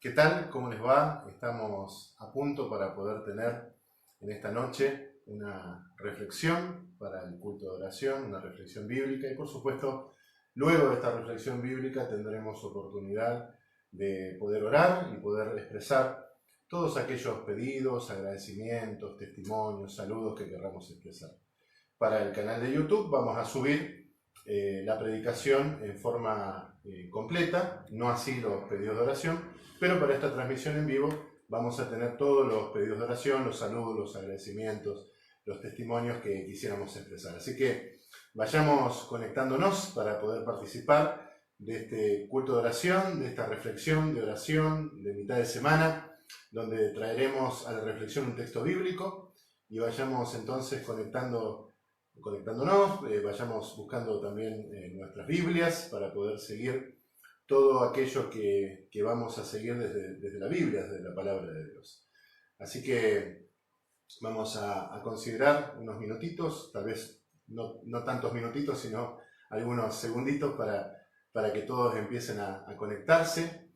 ¿Qué tal? ¿Cómo les va? Estamos a punto para poder tener en esta noche una reflexión para el culto de oración, una reflexión bíblica y por supuesto, luego de esta reflexión bíblica tendremos oportunidad de poder orar y poder expresar todos aquellos pedidos, agradecimientos, testimonios, saludos que queramos expresar. Para el canal de YouTube vamos a subir la predicación en forma completa, no así los pedidos de oración, pero para esta transmisión en vivo vamos a tener todos los pedidos de oración, los saludos, los agradecimientos, los testimonios que quisiéramos expresar. Así que vayamos conectándonos para poder participar de este culto de oración, de esta reflexión de oración de mitad de semana, donde traeremos a la reflexión un texto bíblico y vayamos entonces conectándonos, vayamos buscando también nuestras Biblias para poder seguir todo aquello que vamos a seguir desde la Biblia, desde la palabra de Dios. Así que vamos a considerar unos minutitos, tal vez no tantos minutitos, sino algunos segunditos para que todos empiecen a conectarse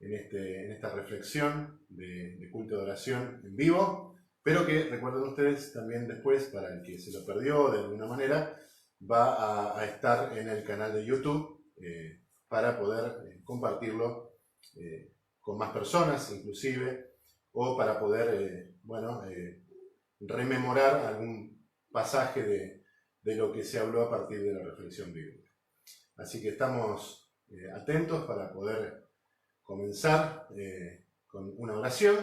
en esta reflexión de culto de oración en vivo. Pero que recuerden ustedes también después, para el que se lo perdió de alguna manera, va a estar en el canal de YouTube para poder compartirlo con más personas inclusive, o para poder rememorar algún pasaje de lo que se habló a partir de la reflexión bíblica. Así que estamos atentos para poder comenzar con una oración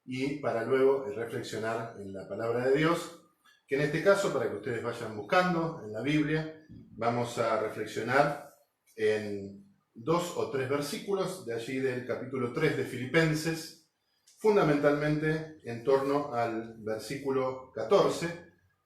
y para luego reflexionar en la palabra de Dios, que en este caso, para que ustedes vayan buscando en la Biblia, vamos a reflexionar en 2 o 3 versículos de allí del capítulo 3 de Filipenses, fundamentalmente en torno al versículo 14,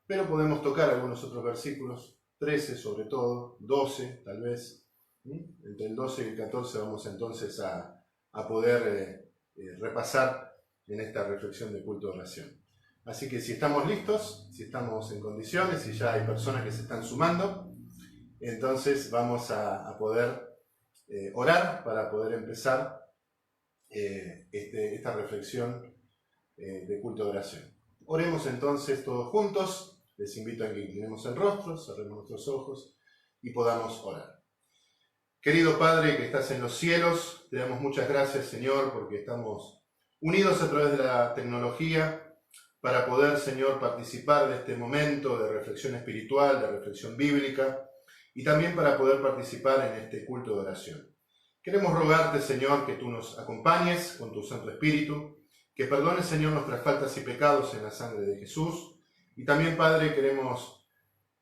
pero podemos tocar algunos otros versículos, 13 sobre todo, 12 tal vez. Entre el 12 y el 14 vamos entonces a poder repasar en esta reflexión de culto de oración. Así que si estamos listos, si estamos en condiciones, si ya hay personas que se están sumando, entonces vamos a poder orar para poder empezar esta reflexión de culto de oración. Oremos entonces todos juntos. Les invito a que inclinemos el rostro, cerremos nuestros ojos y podamos orar. Querido Padre que estás en los cielos, te damos muchas gracias, Señor, porque estamos unidos a través de la tecnología para poder, Señor, participar de este momento de reflexión espiritual, de reflexión bíblica, y también para poder participar en este culto de oración. Queremos rogarte, Señor, que tú nos acompañes con tu Santo Espíritu, que perdones, Señor, nuestras faltas y pecados en la sangre de Jesús, y también, Padre, queremos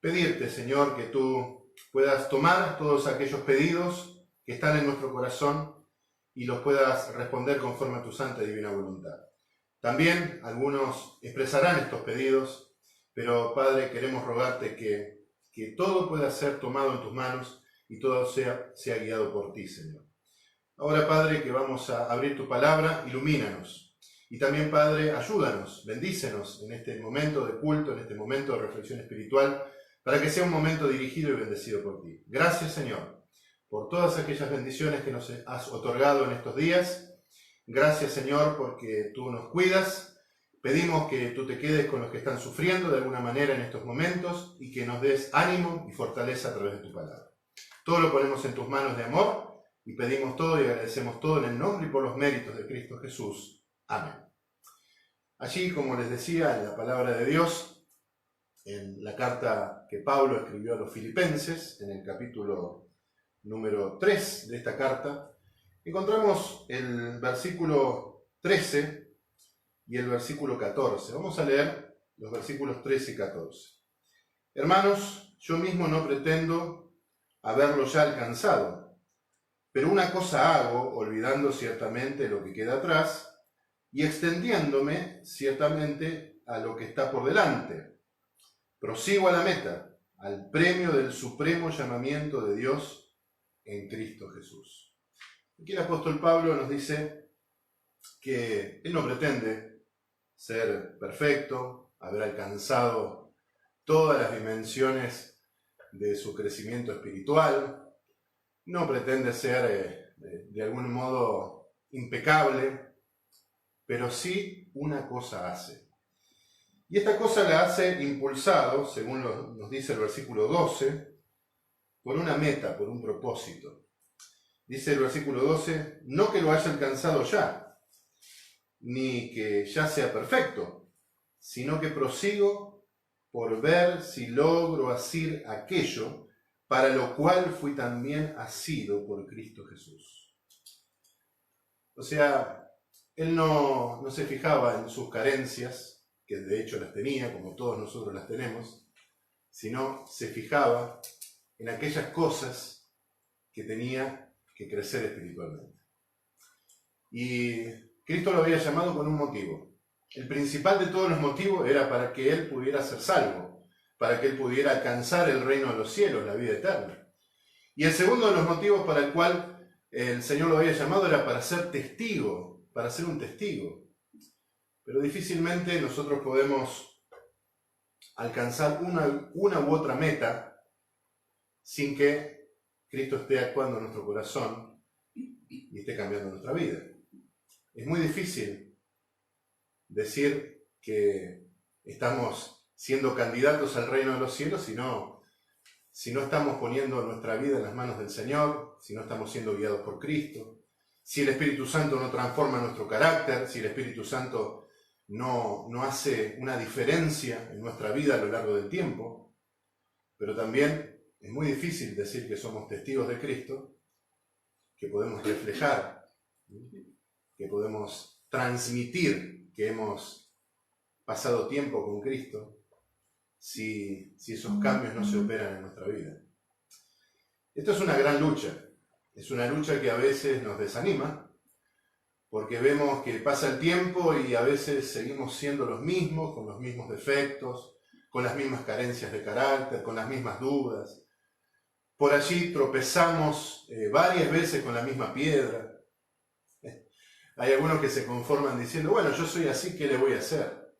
pedirte, Señor, que tú puedas tomar todos aquellos pedidos que están en nuestro corazón y los puedas responder conforme a tu santa y divina voluntad. También algunos expresarán estos pedidos, pero Padre, queremos rogarte que todo pueda ser tomado en tus manos y todo sea guiado por ti, Señor. Ahora, Padre, que vamos a abrir tu palabra, ilumínanos. Y también, Padre, ayúdanos, bendícenos en este momento de culto, en este momento de reflexión espiritual, para que sea un momento dirigido y bendecido por ti. Gracias, Señor, por todas aquellas bendiciones que nos has otorgado en estos días. Gracias, Señor, porque tú nos cuidas. Pedimos que tú te quedes con los que están sufriendo de alguna manera en estos momentos y que nos des ánimo y fortaleza a través de tu palabra. Todo lo ponemos en tus manos de amor y pedimos todo y agradecemos todo en el nombre y por los méritos de Cristo Jesús. Amén. Allí, como les decía, en la palabra de Dios, en la carta que Pablo escribió a los Filipenses, en el capítulo número 3 de esta carta, encontramos el versículo 13 y el versículo 14. Vamos a leer los versículos 13 y 14. Hermanos, yo mismo no pretendo haberlo ya alcanzado, pero una cosa hago, olvidando ciertamente lo que queda atrás y extendiéndome ciertamente a lo que está por delante. Prosigo a la meta, al premio del supremo llamamiento de Dios en Cristo Jesús. Aquí el apóstol Pablo nos dice que él no pretende ser perfecto, haber alcanzado todas las dimensiones de su crecimiento espiritual, no pretende ser de algún modo impecable, pero sí una cosa hace. Y esta cosa la hace impulsado, según nos dice el versículo 12, por una meta, por un propósito. Dice el versículo 12, no que lo haya alcanzado ya, ni que ya sea perfecto, sino que prosigo por ver si logro asir aquello para lo cual fui también asido por Cristo Jesús. O sea, él no se fijaba en sus carencias, que de hecho las tenía, como todos nosotros las tenemos, sino se fijaba en aquellas cosas que tenía que crecer espiritualmente. Y Cristo lo había llamado con un motivo. El principal de todos los motivos era para que él pudiera ser salvo, para que él pudiera alcanzar el reino de los cielos, la vida eterna. Y el segundo de los motivos para el cual el Señor lo había llamado era para ser testigo, para ser un testigo. Pero difícilmente nosotros podemos alcanzar una u otra meta sin que Cristo esté actuando en nuestro corazón y esté cambiando nuestra vida. Es muy difícil decir que estamos siendo candidatos al reino de los cielos si no estamos poniendo nuestra vida en las manos del Señor, si no estamos siendo guiados por Cristo, si el Espíritu Santo no transforma nuestro carácter, si el Espíritu Santo no hace una diferencia en nuestra vida a lo largo del tiempo. Pero también es muy difícil decir que somos testigos de Cristo, que podemos reflejar, que podemos transmitir que hemos pasado tiempo con Cristo, si esos cambios no se operan en nuestra vida. Esto es una gran lucha. Es una lucha que a veces nos desanima, porque vemos que pasa el tiempo y a veces seguimos siendo los mismos, con los mismos defectos, con las mismas carencias de carácter, con las mismas dudas. Por allí tropezamos varias veces con la misma piedra. Hay algunos que se conforman diciendo, bueno, yo soy así, ¿qué le voy a hacer?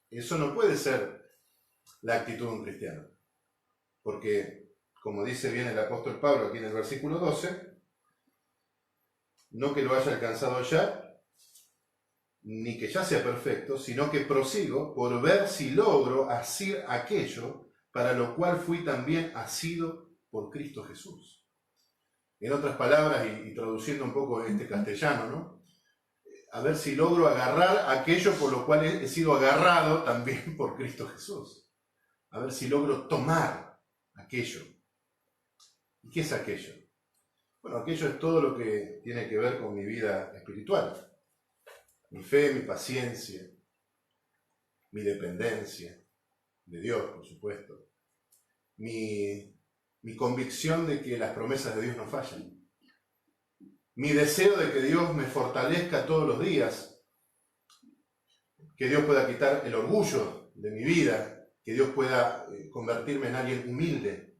Eso no puede ser la actitud de un cristiano. Porque, como dice bien el apóstol Pablo aquí en el versículo 12, no que lo haya alcanzado ya, ni que ya sea perfecto, sino que prosigo por ver si logro asir aquello para lo cual fui también asido por Cristo Jesús. En otras palabras, y traduciendo un poco este castellano, ¿no? A ver si logro agarrar aquello por lo cual he sido agarrado también por Cristo Jesús. A ver si logro tomar aquello. ¿Y qué es aquello? Bueno, aquello es todo lo que tiene que ver con mi vida espiritual. Mi fe, mi paciencia, mi dependencia de Dios, por supuesto. Mi convicción de que las promesas de Dios no fallan. Mi deseo de que Dios me fortalezca todos los días. Que Dios pueda quitar el orgullo de mi vida. Que Dios pueda convertirme en alguien humilde.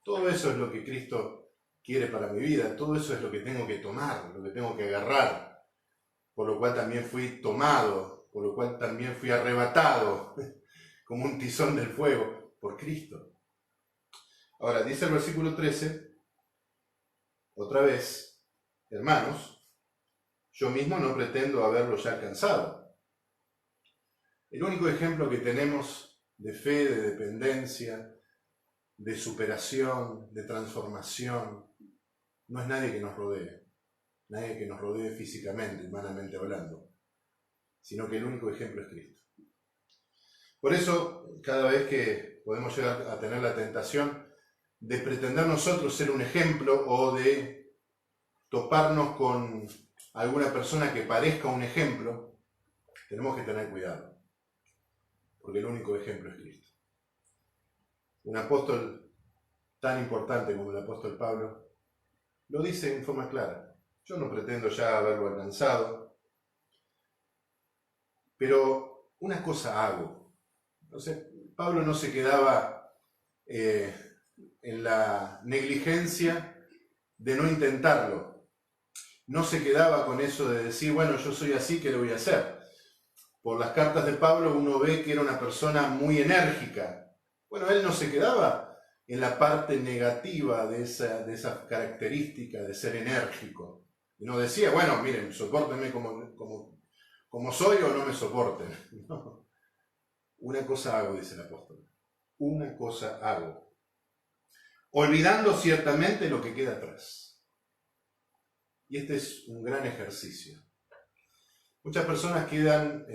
Todo eso es lo que Cristo quiere para mi vida, todo eso es lo que tengo que tomar, lo que tengo que agarrar, por lo cual también fui tomado, por lo cual también fui arrebatado, como un tizón del fuego, por Cristo. Ahora, dice el versículo 13, otra vez, hermanos, yo mismo no pretendo haberlo ya alcanzado. El único ejemplo que tenemos de fe, de dependencia, de superación, de transformación, no es nadie que nos rodee físicamente, humanamente hablando, sino que el único ejemplo es Cristo. Por eso, cada vez que podemos llegar a tener la tentación de pretender nosotros ser un ejemplo o de toparnos con alguna persona que parezca un ejemplo, tenemos que tener cuidado, porque el único ejemplo es Cristo. Un apóstol tan importante como el apóstol Pablo lo dice en forma clara. Yo no pretendo ya haberlo alcanzado, pero una cosa hago. Entonces, Pablo no se quedaba en la negligencia de no intentarlo. No se quedaba con eso de decir, bueno, yo soy así, ¿qué le voy a hacer? Por las cartas de Pablo uno ve que era una persona muy enérgica. Bueno, él no se quedaba en la parte negativa de esa característica de ser enérgico. Y no decía, bueno, miren, sopórtenme como soy o no me soporten. No. Una cosa hago, dice el apóstol. Una cosa hago. Olvidando ciertamente lo que queda atrás. Y este es un gran ejercicio. Muchas personas quedan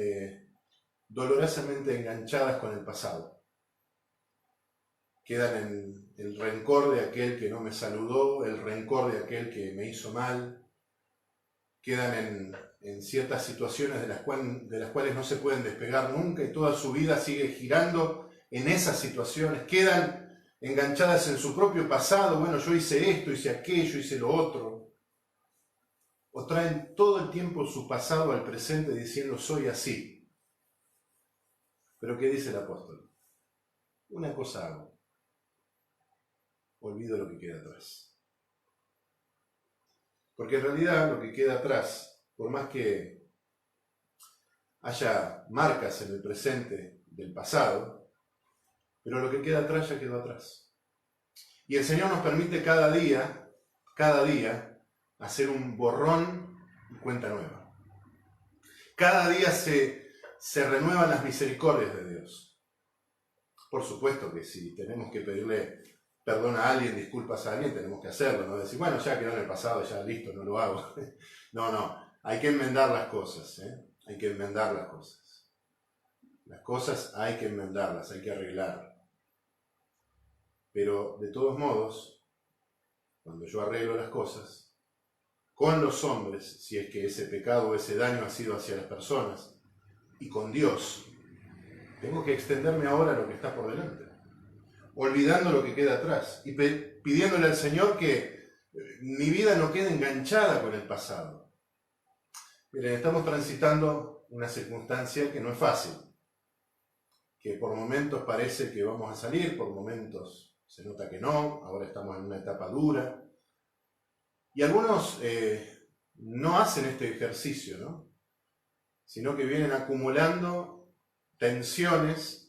dolorosamente enganchadas con el pasado. Quedan en el rencor de aquel que no me saludó, el rencor de aquel que me hizo mal. Quedan en ciertas situaciones de las cuales no se pueden despegar nunca y toda su vida sigue girando en esas situaciones. Quedan enganchadas en su propio pasado. Bueno, yo hice esto, hice aquello, hice lo otro. O traen todo el tiempo su pasado al presente diciendo soy así. Pero ¿qué dice el apóstol? Una cosa hago. Olvido lo que queda atrás. Porque en realidad lo que queda atrás, por más que haya marcas en el presente del pasado, pero lo que queda atrás ya quedó atrás. Y el Señor nos permite cada día, hacer un borrón y cuenta nueva. Cada día se renuevan las misericordias de Dios. Por supuesto que si tenemos que pedirle perdón a alguien, disculpas a alguien, tenemos que hacerlo, no decir, bueno, ya quedó en el pasado, ya listo, no lo hago. No, hay que enmendar las cosas, hay que enmendar las cosas. Las cosas hay que enmendarlas, hay que arreglar. Pero de todos modos, cuando yo arreglo las cosas, con los hombres, si es que ese pecado o ese daño ha sido hacia las personas, y con Dios, tengo que extenderme ahora a lo que está por delante, olvidando lo que queda atrás y pidiéndole al Señor que mi vida no quede enganchada con el pasado. Miren, estamos transitando una circunstancia que no es fácil, que por momentos parece que vamos a salir, por momentos se nota que no, ahora estamos en una etapa dura. Y algunos no hacen este ejercicio, ¿no? Sino que vienen acumulando tensiones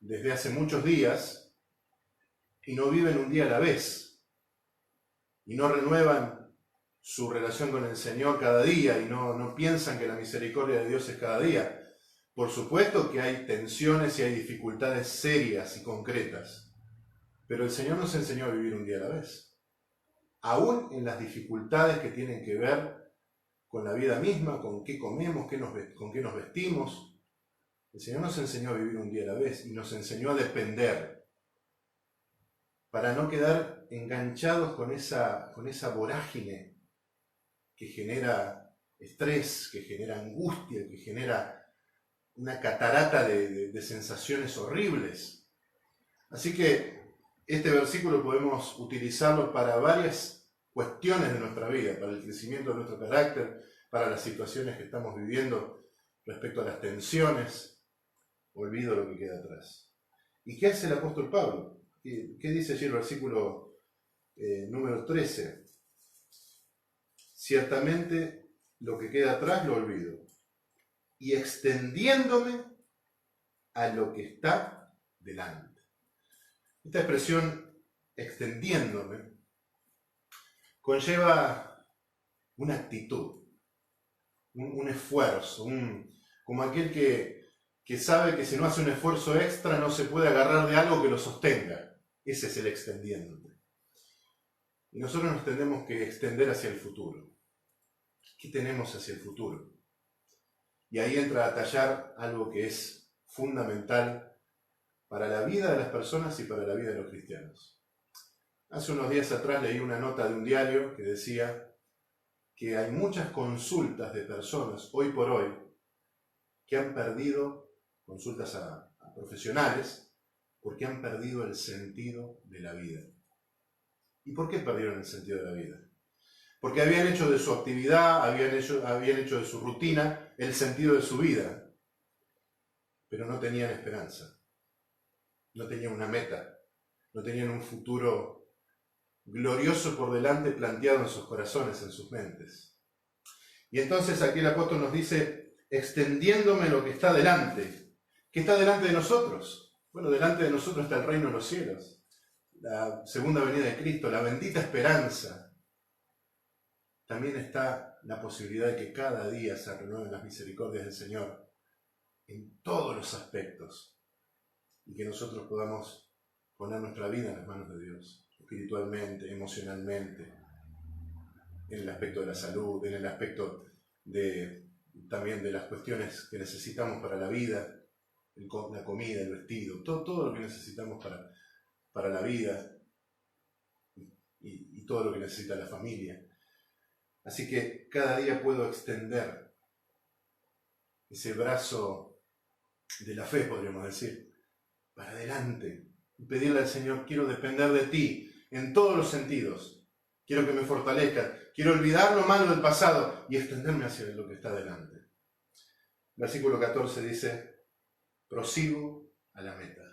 desde hace muchos días y no viven un día a la vez y no renuevan su relación con el Señor cada día y no piensan que la misericordia de Dios es cada día. Por supuesto que hay tensiones y hay dificultades serias y concretas, pero el Señor nos enseñó a vivir un día a la vez. Aún en las dificultades que tienen que ver con la vida misma, con qué comemos, con qué nos vestimos, el Señor nos enseñó a vivir un día a la vez y nos enseñó a depender para no quedar enganchados con esa vorágine que genera estrés, que genera angustia, que genera una catarata de sensaciones horribles. Así que este versículo podemos utilizarlo para varias cuestiones de nuestra vida, para el crecimiento de nuestro carácter, para las situaciones que estamos viviendo respecto a las tensiones. Olvido lo que queda atrás. ¿Y qué hace el apóstol Pablo? ¿Qué dice allí el versículo número 13? Ciertamente lo que queda atrás lo olvido, y extendiéndome a lo que está delante. Esta expresión, extendiéndome, conlleva una actitud, un esfuerzo, como aquel que sabe que si no hace un esfuerzo extra no se puede agarrar de algo que lo sostenga. Ese es el extendiéndote. Y nosotros nos tenemos que extender hacia el futuro. ¿Qué tenemos hacia el futuro? Y ahí entra a tallar algo que es fundamental para la vida de las personas y para la vida de los cristianos. Hace unos días atrás leí una nota de un diario que decía que hay muchas consultas de personas hoy por hoy que han perdido consultas a profesionales, porque han perdido el sentido de la vida. ¿Y por qué perdieron el sentido de la vida? Porque habían hecho de su actividad, habían hecho de su rutina el sentido de su vida, pero no tenían esperanza, no tenían una meta, no tenían un futuro glorioso por delante planteado en sus corazones, en sus mentes. Y entonces aquí el apóstol nos dice, extendiéndome lo que está delante. ¿Qué está delante de nosotros? Bueno, delante de nosotros está el reino de los cielos, la segunda venida de Cristo, la bendita esperanza. también está la posibilidad de que cada día se renueven las misericordias del Señor en todos los aspectos y que nosotros podamos poner nuestra vida en las manos de Dios, espiritualmente, emocionalmente, en el aspecto de la salud, en el aspecto también de las cuestiones que necesitamos para la vida, la comida, el vestido, todo lo que necesitamos para la vida y todo lo que necesita la familia. Así que cada día puedo extender ese brazo de la fe, podríamos decir, para adelante y pedirle al Señor: quiero depender de ti en todos los sentidos, quiero que me fortalezcas, quiero olvidar lo malo del pasado y extenderme hacia lo que está delante. Versículo 14 dice: prosigo a la meta,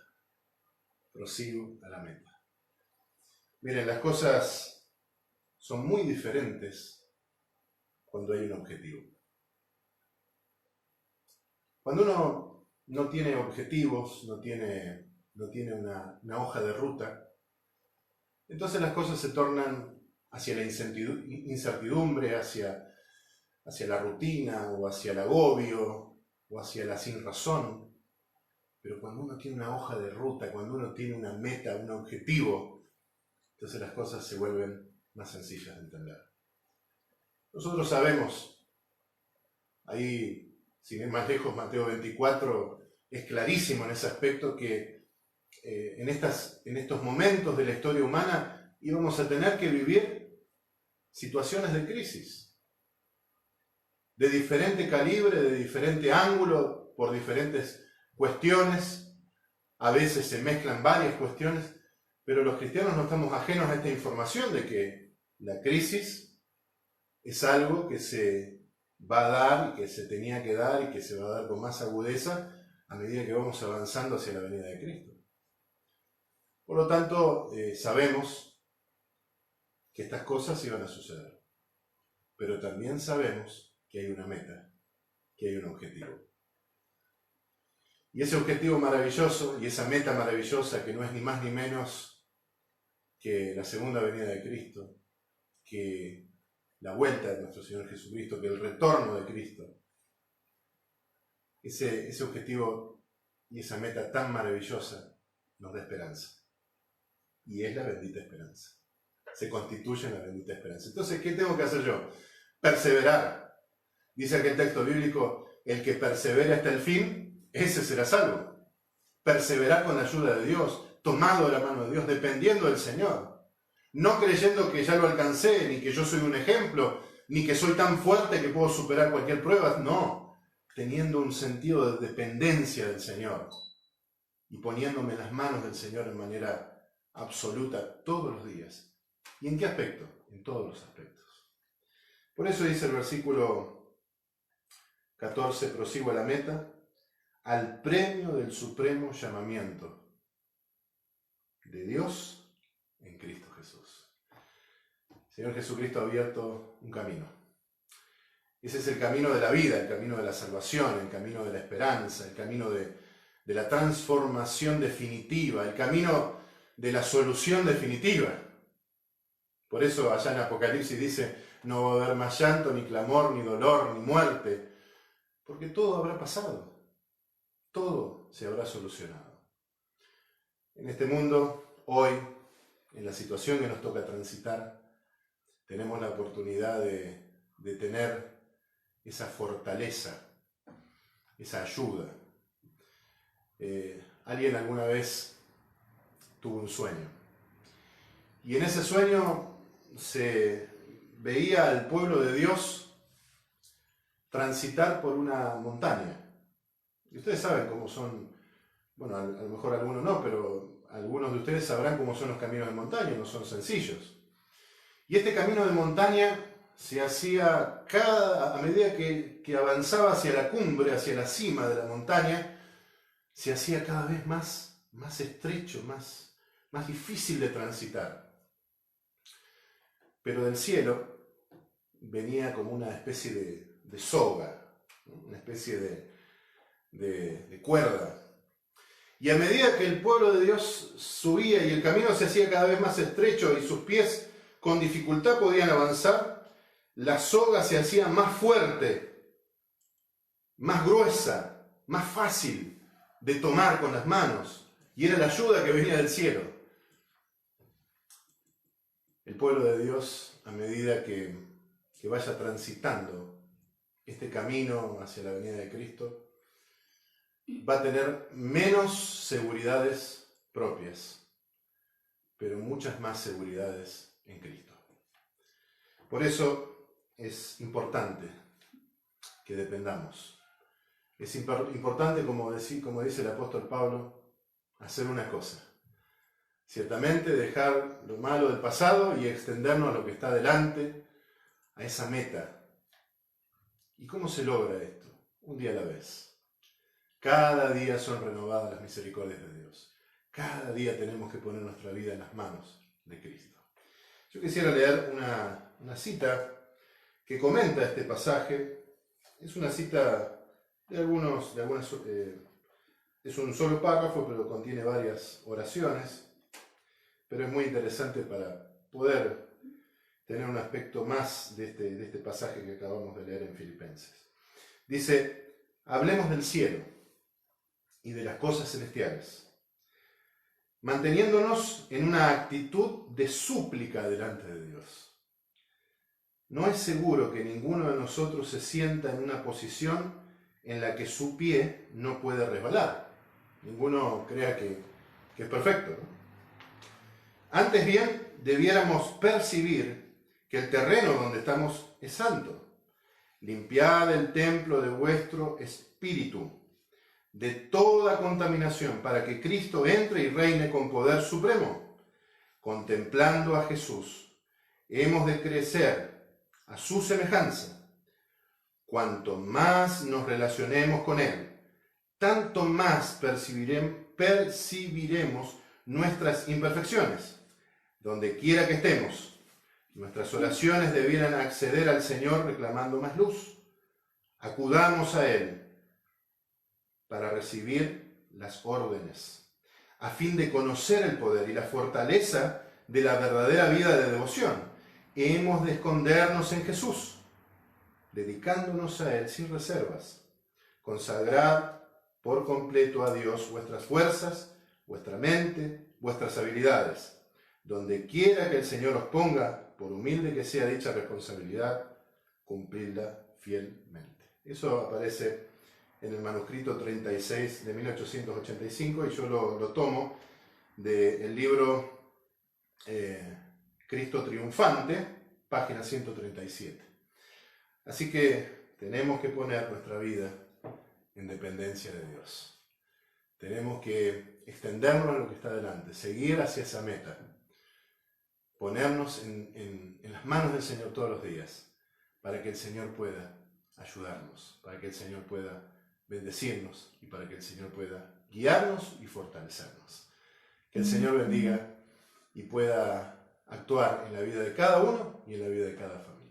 prosigo a la meta. Miren, las cosas son muy diferentes cuando hay un objetivo. Cuando uno no tiene objetivos, no tiene una hoja de ruta, entonces las cosas se tornan hacia la incertidumbre, hacia la rutina, o hacia el agobio, o hacia la sinrazón. Pero cuando uno tiene una hoja de ruta, cuando uno tiene una meta, un objetivo, entonces las cosas se vuelven más sencillas de entender. Nosotros sabemos, ahí, sin ir más lejos, Mateo 24 es clarísimo en ese aspecto, que en estos momentos de la historia humana íbamos a tener que vivir situaciones de crisis, de diferente calibre, de diferente ángulo, por diferentes cuestiones. A veces se mezclan varias cuestiones, pero los cristianos no estamos ajenos a esta información de que la crisis es algo que se va a dar y que se tenía que dar y que se va a dar con más agudeza a medida que vamos avanzando hacia la venida de Cristo. Por lo tanto, sabemos que estas cosas iban a suceder, pero también sabemos que hay una meta, que hay un objetivo. Y ese objetivo maravilloso y esa meta maravillosa, que no es ni más ni menos que la segunda venida de Cristo, que la vuelta de nuestro Señor Jesucristo, que el retorno de Cristo, ese objetivo y esa meta tan maravillosa nos da esperanza. Y es la bendita esperanza. Se constituye en la bendita esperanza. Entonces, ¿qué tengo que hacer yo? Perseverar. Dice aquel texto bíblico: el que persevere hasta el fin, ese será salvo. Perseverar con la ayuda de Dios, tomado de la mano de Dios, dependiendo del Señor. No creyendo que ya lo alcancé, ni que yo soy un ejemplo, ni que soy tan fuerte que puedo superar cualquier prueba. No, teniendo un sentido de dependencia del Señor y poniéndome en las manos del Señor en manera absoluta todos los días. ¿Y en qué aspecto? En todos los aspectos. Por eso dice el versículo 14: prosigo a la meta, al premio del supremo llamamiento de Dios en Cristo Jesús. El Señor Jesucristo ha abierto un camino. Ese es el camino de la vida, el camino de la salvación, el camino de la esperanza, el camino de la transformación definitiva, el camino de la solución definitiva. Por eso allá en Apocalipsis dice: no va a haber más llanto, ni clamor, ni dolor, ni muerte, porque todo habrá pasado, todo se habrá solucionado. En este mundo, hoy, en la situación que nos toca transitar, tenemos la oportunidad de tener esa fortaleza, esa ayuda. Alguien alguna vez tuvo un sueño, y en ese sueño se veía al pueblo de Dios transitar por una montaña. Y ustedes saben cómo son, bueno, a lo mejor algunos no, pero algunos de ustedes sabrán cómo son los caminos de montaña, no son sencillos. Y este camino de montaña se hacía a medida que avanzaba hacia la cumbre, hacia la cima de la montaña, se hacía cada vez más estrecho, más difícil de transitar. Pero del cielo venía como una especie de soga, ¿no? Una especie de cuerda. Y a medida que el pueblo de Dios subía y el camino se hacía cada vez más estrecho y sus pies con dificultad podían avanzar, la soga se hacía más fuerte, más gruesa, más fácil de tomar con las manos, y era la ayuda que venía del cielo. El pueblo de Dios, a medida que vaya transitando este camino hacia la venida de Cristo, va a tener menos seguridades propias, pero muchas más seguridades en Cristo. Por eso es importante que dependamos. Es importante, como dice el apóstol Pablo, hacer una cosa. Ciertamente dejar lo malo del pasado y extendernos a lo que está delante, a esa meta. ¿Y cómo se logra esto? Un día a la vez. Cada día son renovadas las misericordias de Dios. Cada día tenemos que poner nuestra vida en las manos de Cristo. Yo quisiera leer una cita que comenta este pasaje. Es una cita es un solo párrafo, pero contiene varias oraciones. Pero es muy interesante para poder tener un aspecto más de este pasaje que acabamos de leer en Filipenses. Dice: hablemos del cielo y de las cosas celestiales, manteniéndonos en una actitud de súplica delante de Dios. No es seguro que ninguno de nosotros se sienta en una posición en la que su pie no puede resbalar. Ninguno crea que es perfecto, ¿no? Antes bien, debiéramos percibir que el terreno donde estamos es santo. Limpiad el templo de vuestro espíritu de toda contaminación, para que Cristo entre y reine con poder supremo. Contemplando a Jesús, hemos de crecer a su semejanza. Cuanto más nos relacionemos con Él, tanto más percibiremos nuestras imperfecciones. Donde quiera que estemos, nuestras oraciones debieran acceder al Señor reclamando más luz. Acudamos a Él para recibir las órdenes, a fin de conocer el poder y la fortaleza de la verdadera vida de devoción. Hemos de escondernos en Jesús, dedicándonos a Él sin reservas. Consagrad por completo a Dios vuestras fuerzas, vuestra mente, vuestras habilidades. Donde quiera que el Señor os ponga, por humilde que sea dicha responsabilidad, cumplidla fielmente. Eso aparece en el manuscrito 36 de 1885 y yo lo tomo del libro Cristo Triunfante, página 137. Así que tenemos que poner nuestra vida en dependencia de Dios. Tenemos que extendernos a lo que está delante, seguir hacia esa meta. Ponernos en las manos del Señor todos los días, para que el Señor pueda ayudarnos, para que el Señor pueda bendecirnos y para que el Señor pueda guiarnos y fortalecernos. Que el Señor bendiga y pueda actuar en la vida de cada uno y en la vida de cada familia.